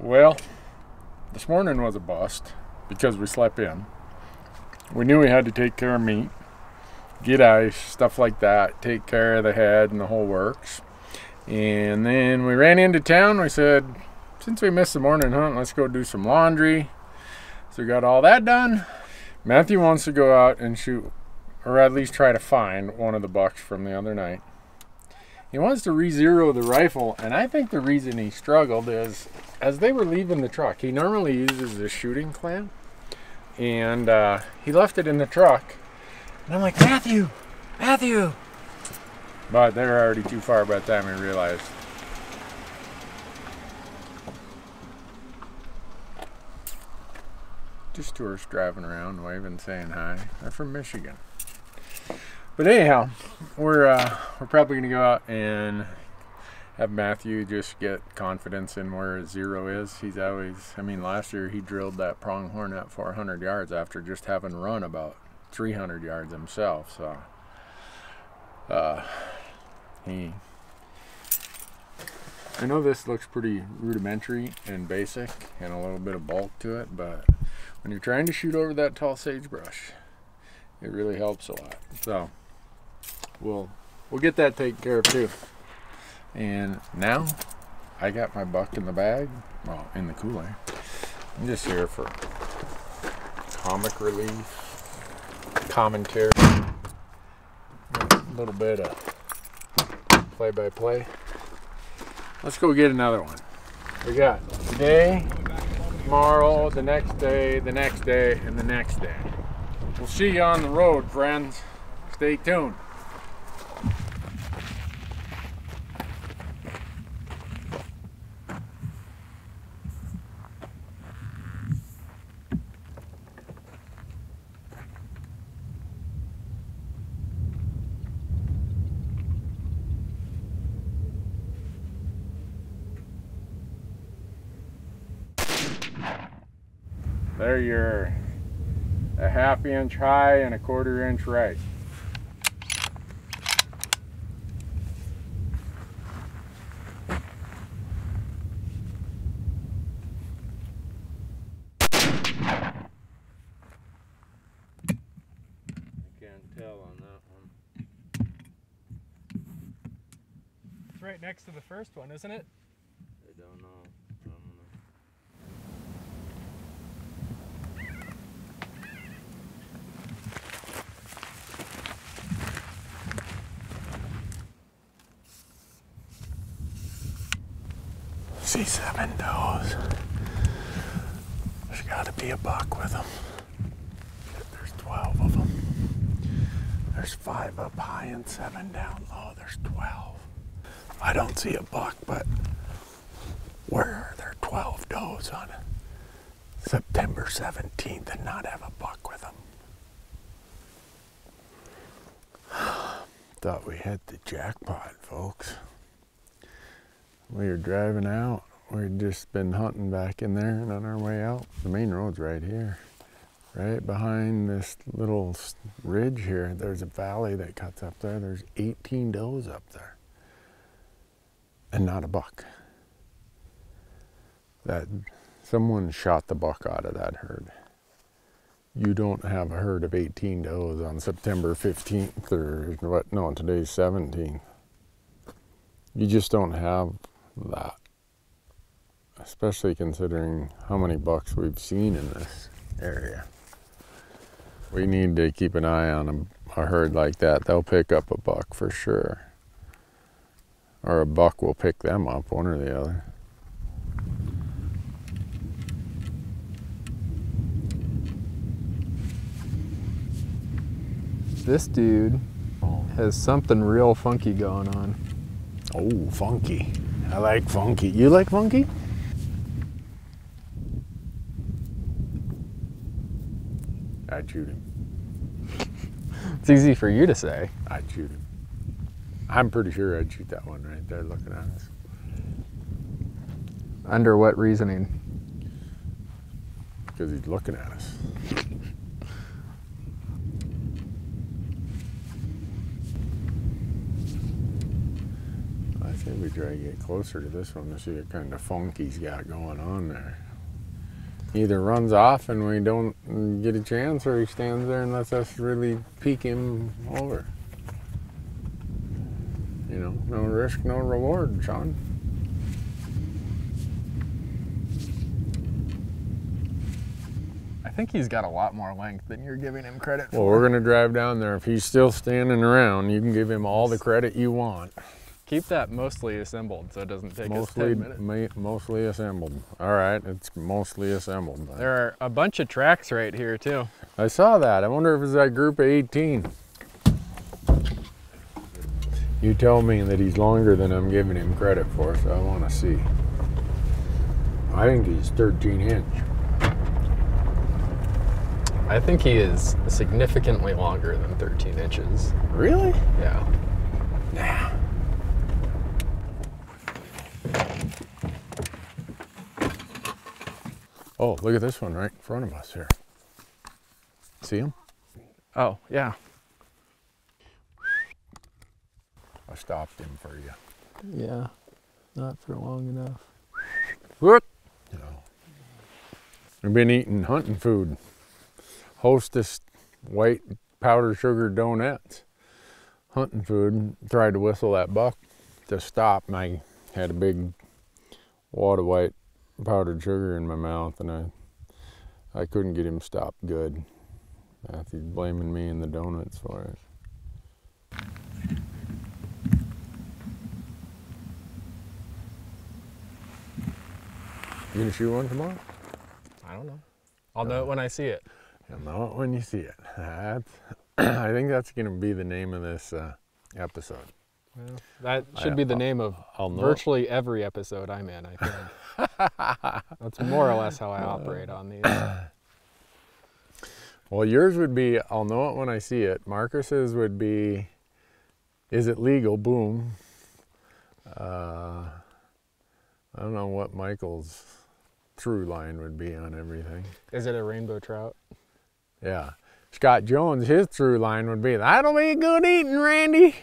Well, this morning was a bust because we slept in. We knew we had to take care of meat, get ice, stuff like that, take care of the head and the whole works. And then we ran into town. We said, since we missed the morning hunt, let's go do some laundry. So we got all that done. Matthew wants to go out and shoot, or at least try to find one of the bucks from the other night. He wants to re-zero the rifle, and I think the reason he struggled is as they were leaving the truck, he normally uses this shooting clamp, and he left it in the truck. And I'm like, Matthew! But they were already too far by the time we realized. Just tourists driving around, waving, saying hi. They're from Michigan. But anyhow, we're probably going to go out and have Matthew just get confidence in where zero is. He's always, last year he drilled that pronghorn at 400 yards after just having run about 300 yards himself. So I know this looks pretty rudimentary and basic and a little bit of bulk to it, but when you're trying to shoot over that tall sagebrush, it really helps a lot. So we'll get that taken care of too. And now I got my buck in the bag, well, in the cooler. I'm just here for comic relief, commentary, a little bit of play-by-play. Let's go get another one. We got today, tomorrow, the next day, and the next day. We'll see you on the road, friends. Stay tuned. There you're a ½ inch high and a ¼ inch right. I can't tell on that one. It's right next to the first one, isn't it? I don't know. See 7 does. There's got to be a buck with them. There's 12 of them. There's 5 up high and 7 down low. There's 12. I don't see a buck, but where are there 12 does on September 17th and not have a buck with them? Thought we hit the jackpot, folks. We were driving out. We'd just been hunting back in there, and on our way out, the main road's right here. Right behind this little ridge here, there's a valley that cuts up there. There's 18 does up there. And not a buck. That someone shot the buck out of that herd. You don't have a herd of 18 does on September 15th or what? No, today's 17th. You just don't have that, especially considering how many bucks we've seen in this area. We need to keep an eye on a herd like that. They'll pick up a buck for sure, or a buck will pick them up, one or the other. This dude has something real funky going on. Oh, funky. I like funky. You like funky? I'd shoot him. It's easy for you to say. I'd shoot him. I'm pretty sure I'd shoot that one right there looking at us. Under what reasoning? Because he's looking at us. I think we try to get closer to this one to see what kind of funk he's got going on there. Either runs off and we don't get a chance, or he stands there and lets us really peek him over. You know, no risk, no reward, Sean. I think he's got a lot more length than you're giving him credit for. Well, we're gonna drive down there. If he's still standing around, you can give him all the credit you want. Keep that mostly assembled so it doesn't take us 10 minutes. Mostly assembled. All right, it's mostly assembled. There are a bunch of tracks right here too. I saw that. I wonder if it's that group of 18. You tell me that he's longer than I'm giving him credit for, so I want to see. I think he's 13 inch. I think he is significantly longer than 13 inches. Really? Yeah. Nah. Oh, look at this one right in front of us here. See him? Oh, yeah. I stopped him for you. Yeah, not for long enough. What? You know, I've been eating hunting food. Hostess white powdered sugar donuts. Hunting food. Tried to whistle that buck to stop, and I had a big wad of white powdered sugar in my mouth, and I couldn't get him stopped good. He's blaming me and the donuts for it. You gonna shoot one tomorrow? I don't know. I'll know it when I see it. You'll know it when you see it. I think that's gonna be the name of this episode. Well, that should be the name of virtually every episode I'm in, I think. That's more or less how I operate on these. Well, yours would be, I'll know it when I see it. Marcus's would be, is it legal? Boom. I don't know what Michael's through line would be on everything. Is it a rainbow trout? Yeah. Scott Jones, his through line would be, that'll be good eating, Randy.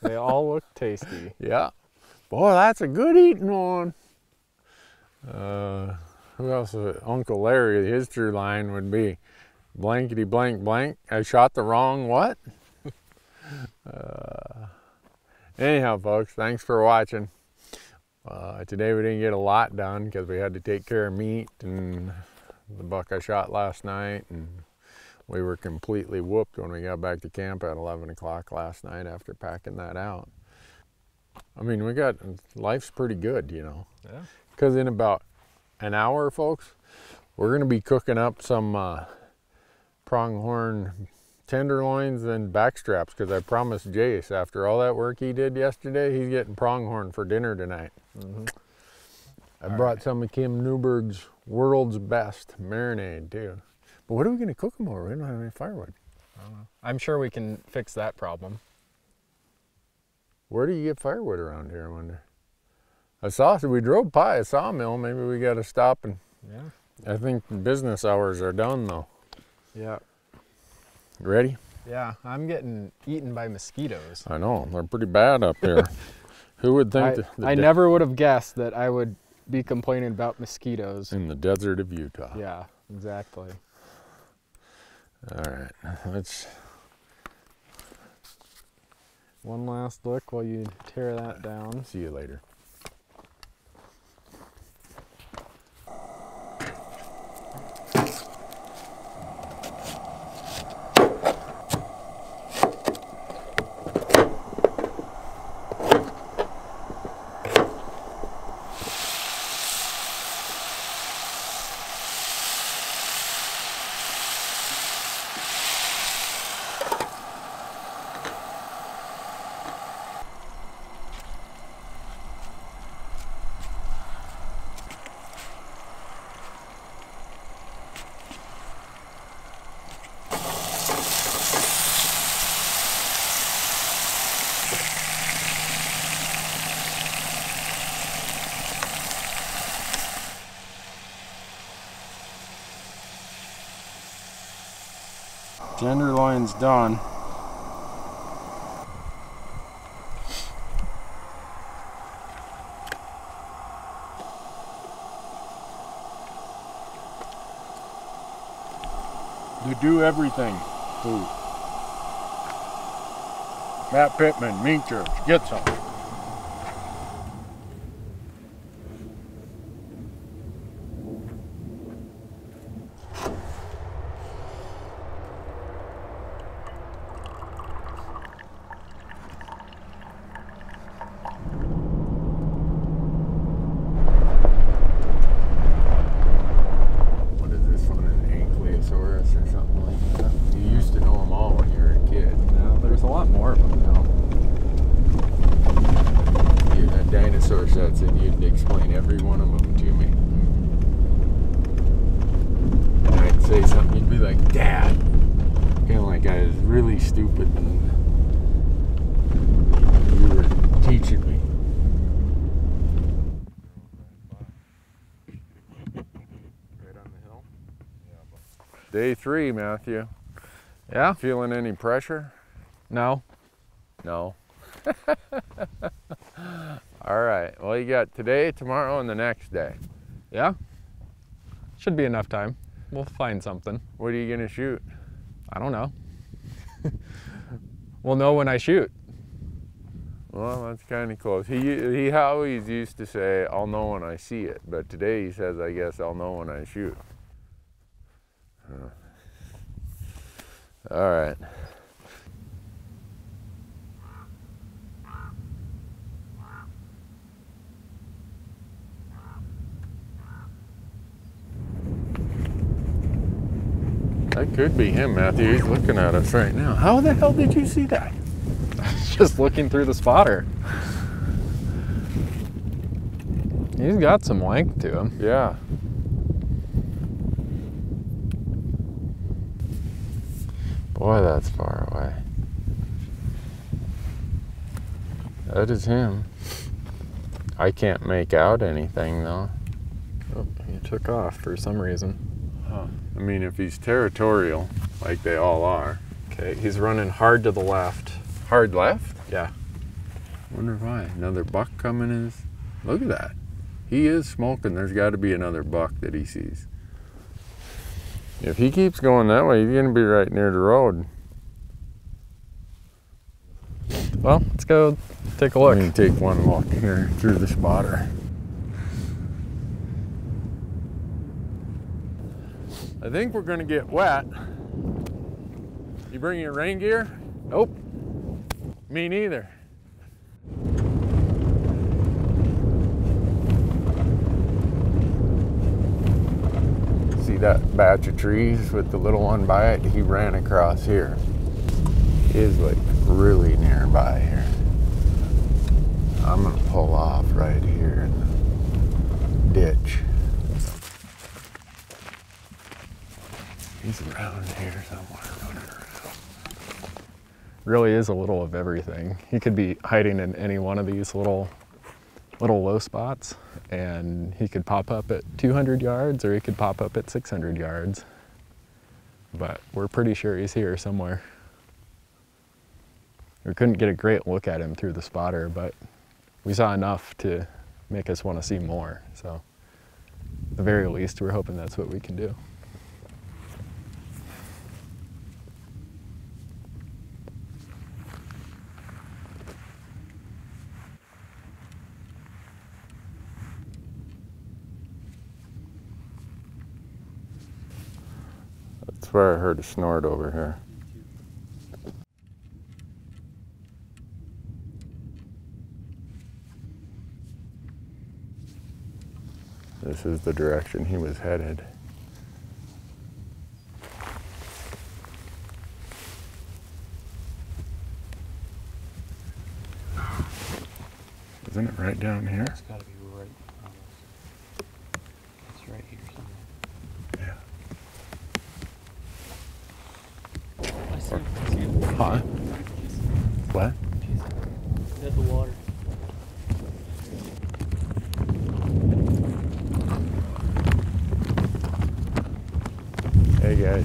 They all look tasty. Yeah. Boy, that's a good eating one. Who else? Uncle Larry, his through line would be, blankety blank blank, I shot the wrong what? Anyhow, folks, thanks for watching. Today we didn't get a lot done because we had to take care of meat and the buck I shot last night, and we were completely whooped when we got back to camp at 11 o'clock last night after packing that out. I mean, life's pretty good, you know. Yeah. Because in about an hour, folks, we're going to be cooking up some pronghorn tenderloins and backstraps, because I promised Jace, after all that work he did yesterday, he's getting pronghorn for dinner tonight. Mm-hmm. I brought some of Kim Newberg's World's Best marinade too. But what are we going to cook them over? We don't have any firewood. I don't know. I'm sure we can fix that problem. Where do you get firewood around here, I wonder? We drove by a sawmill. Maybe we got to stop and... Yeah. I think business hours are done though. Yeah. Ready? Yeah, I'm getting eaten by mosquitoes. I know, they're pretty bad up here. Who would think I never would have guessed that I would be complaining about mosquitoes. In the desert of Utah. Yeah, exactly. All right, let's... One last look while you tear that down. See you later. Tenderloin's done. The do everything food. Matt Pittman, Meat Church, get some. Sets and you'd explain every one of them to me. And I'd say something, you'd be like, Dad! Kind of like I was really stupid and you were teaching me. Right on the hill? Day 3, Matthew. Yeah? Feeling any pressure? No. No. All right. Well, you got today, tomorrow, and the next day. Yeah? Should be enough time. We'll find something. What are you going to shoot? I don't know. We'll know when I shoot. Well, that's kind of close. He always used to say, I'll know when I see it. But today he says, I guess I'll know when I shoot. All right. That could be him, Matthew. He's looking at us right now. How the hell did you see that? Just looking through the spotter. He's got some length to him. Yeah. Boy, that's far away. That is him. I can't make out anything, though. Oh, he took off for some reason. Huh. I mean, if he's territorial, like they all are. Okay, he's running hard to the left. Hard left? Yeah. Wonder why. Another buck coming is... Look at that. He is smoking. There's got to be another buck that he sees. If he keeps going that way, he's going to be right near the road. Well, let's go take a look. We can take one look here through the spotter. I think we're going to get wet. You bring your rain gear? Nope. Me neither. See that batch of trees with the little one by it? He ran across here. He is like really nearby here. I'm gonna pull off right here in the ditch. He's around here somewhere running around. Really is a little of everything. He could be hiding in any one of these little low spots, and he could pop up at 200 yards or he could pop up at 600 yards. But we're pretty sure he's here somewhere. We couldn't get a great look at him through the spotter, but we saw enough to make us want to see more. So at the very least, we're hoping that's what we can do. I swear I heard a snort over here. This is the direction he was headed. Isn't it right down here? It's got to be right almost. It's right here somewhere. Yeah. I see him. Huh? What? He's at the water. Hey guys.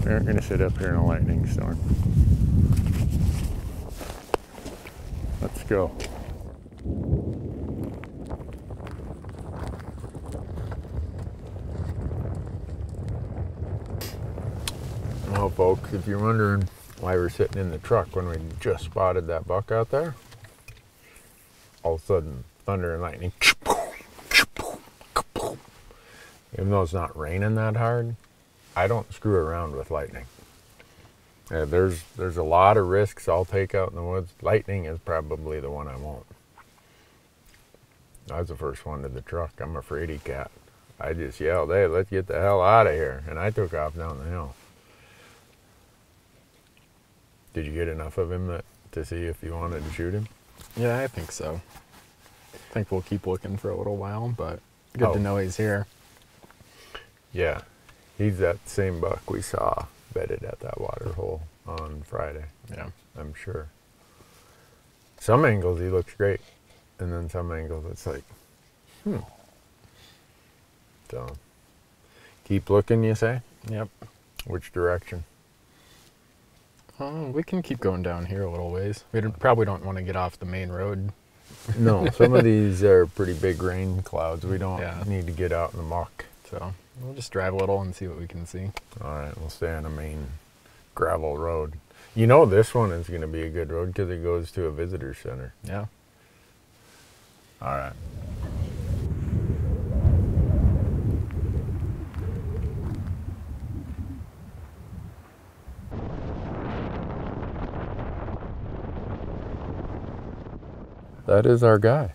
We aren't going to sit up here in a lightning storm. Let's go. folks, if you're wondering why we're sitting in the truck when we just spotted that buck out there, all of a sudden, thunder and lightning. Even though it's not raining that hard, I don't screw around with lightning. There's a lot of risks I'll take out in the woods. Lightning is probably the one I won't. I was the first one to the truck. I'm a fraidy cat. I just yelled, "Hey, let's get the hell out of here," and I took off down the hill. Did you get enough of him to see if you wanted to shoot him? Yeah, I think so. I think we'll keep looking for a little while, but good to know he's here. Yeah, he's that same buck we saw bedded at that water hole on Friday. Yeah. I'm sure. Some angles he looks great, and then some angles it's like, So, keep looking, you say? Yep. Which direction? We can keep going down here a little ways. We probably don't want to get off the main road. No, some of these are pretty big rain clouds. We don't Yeah. need to get out in the muck. So we'll just drive a little and see what we can see. All right, we'll stay on a main gravel road. You know this one is going to be a good road because it goes to a visitor center. Yeah. All right. That is our guy.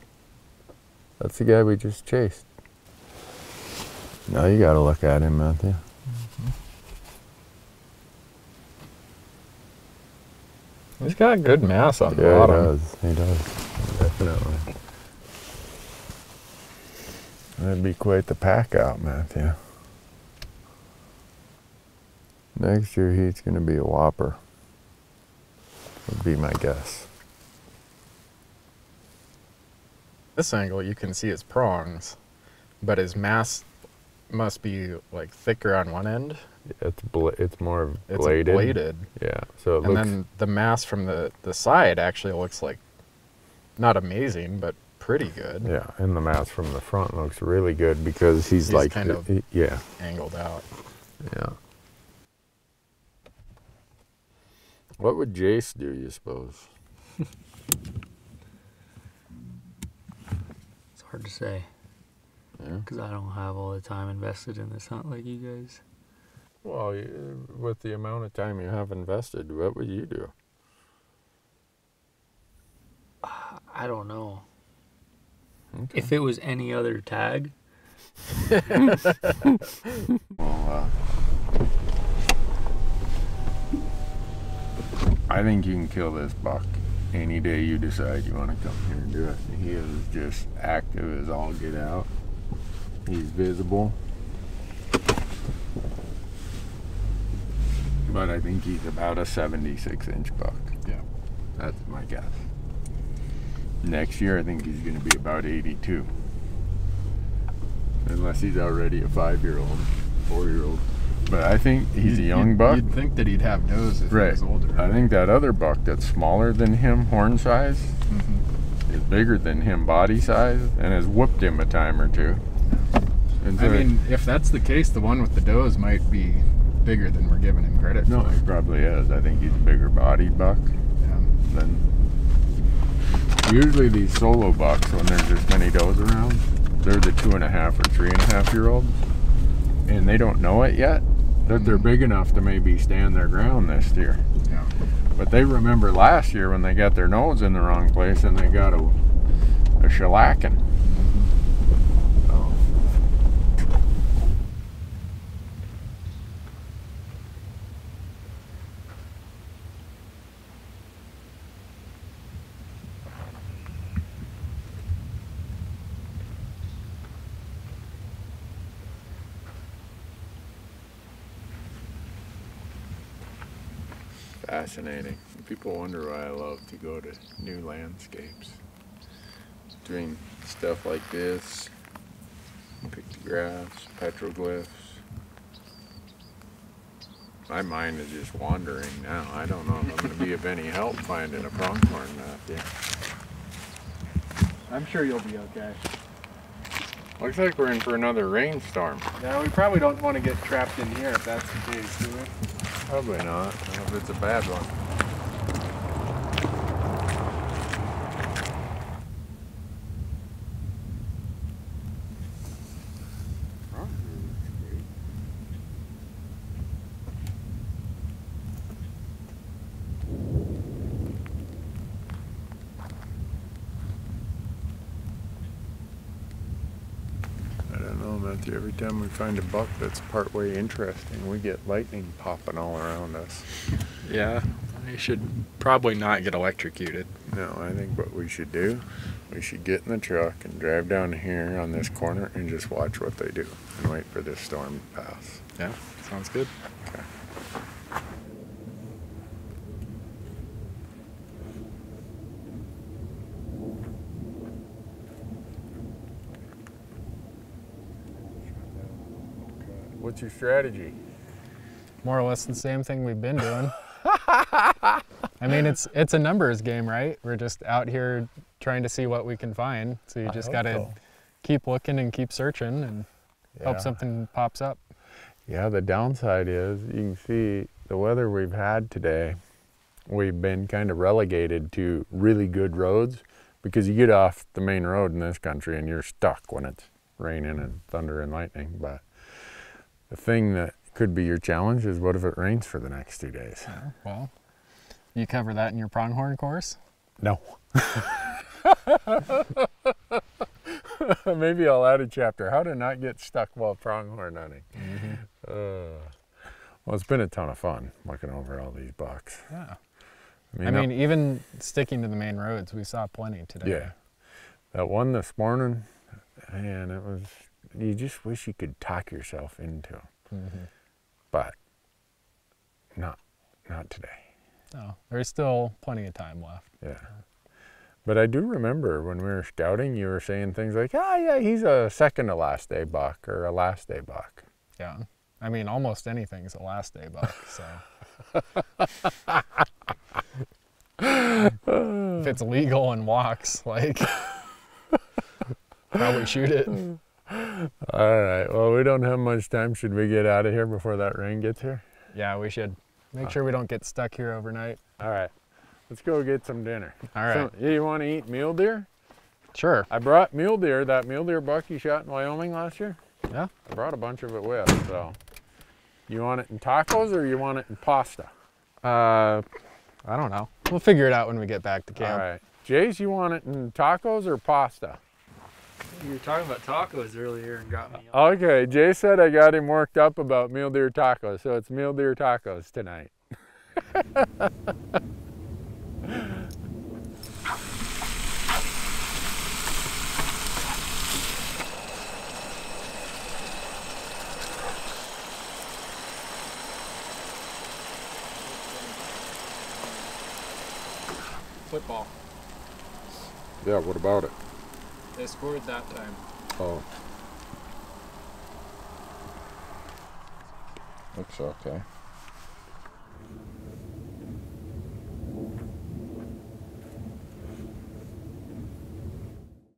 That's the guy we just chased. Now you got to look at him, Matthew. He's got good mass on the Yeah, bottom. he does. Definitely. That'd be quite the pack out, Matthew. Next year he's going to be a whopper. Would be my guess. This angle you can see his prongs, but his mass must be like thicker on one end. It's more It's bladed. bladed. Yeah. So it And looks. then the mass from the side actually looks like not amazing, but pretty good. Yeah, and the mass from the front looks really good because he's like kind of yeah. angled out. Yeah. What would Jace do, you suppose? It's hard to say Yeah. because I don't have all the time invested in this hunt like you guys. Well, with the amount of time you have invested, what would you do? I don't know. Okay. If it was any other tag, Well, I think you can kill this buck any day you decide you want to come here and do it. He is just active as all get out. He's visible. But I think he's about a 76-inch buck. Yeah. That's my guess. Next year, I think he's going to be about 82. Unless he's already a 5-year-old, 4-year-old. But I think he's a young buck. You'd think that he'd have nose if he was older. I think that other buck that's smaller than him, horn size, is bigger than him, body size, and has whooped him a time or two. And I so mean, if that's the case, the one with the does might be bigger than we're giving him credit no, for. he probably is. I think he's a bigger bodied buck Yeah. than. Usually these solo bucks, when there's this many does around, they're the 2.5 or 3.5-year-olds, and they don't know it yet that they're big enough to maybe stand their ground this year. Yeah. But they remember last year when they got their nose in the wrong place and they got a shellacking. So. Fascinating. People wonder why I love to go to new landscapes. Doing stuff like this, pictographs, petroglyphs. My mind is just wandering now. I don't know if I'm going to be of any help finding a pronghorn Matthew. I'm sure you'll be okay. Looks like we're in for another rainstorm. Yeah, we probably don't want to get trapped in here if that's the case, do we? Probably not. If it's a bad one. I don't know, Matthew. Every time we find a buck that's partway interesting, we get lightning popping all around us. Yeah, you should probably not get electrocuted. No, I think what we should do, we should get in the truck and drive down here on this corner and just watch what they do and wait for this storm to pass. Yeah, sounds good. Okay. What's your strategy? More or less the same thing we've been doing. I mean, it's a numbers game, right? We're just out here trying to see what we can find. So you just got to keep looking and keep searching and hope something pops up. Yeah, the downside is you can see the weather we've had today. We've been kind of relegated to really good roads because you get off the main road in this country and you're stuck when it's raining and thunder and lightning. But the thing that could be your challenge is what if it rains for the next 2 days? Yeah, well, you cover that in your pronghorn course? No. Maybe I'll add a chapter, how to not get stuck while pronghorn hunting. Well, it's been a ton of fun looking over all these bucks. Yeah. I mean, even sticking to the main roads, we saw plenty today. Yeah. That one this morning, man, it was, you just wish you could talk yourself into. But not today. No, there's still plenty of time left. Yeah. But I do remember when we were scouting, you were saying things like, oh yeah, he's a second to last day buck or a last day buck. Yeah. I mean, almost anything's a last day buck, so. If it's legal and walks, like, probably shoot it. All right, well, we don't have much time. Should we get out of here before that rain gets here? Yeah, we should. Make sure we don't get stuck here overnight. All right, let's go get some dinner. All right. So, you want to eat mule deer? Sure. I brought mule deer, that mule deer buck you shot in Wyoming last year. Yeah. I brought a bunch of it with, so. You want it in tacos or you want it in pasta? I don't know. We'll figure it out when we get back to camp. All right. Jace, you want it in tacos or pasta? You were talking about tacos earlier and got me. Okay, Jay said I got him worked up about mule deer tacos, so it's mule deer tacos tonight. Football. Yeah, what about it? They scored that time. Oh. Looks okay.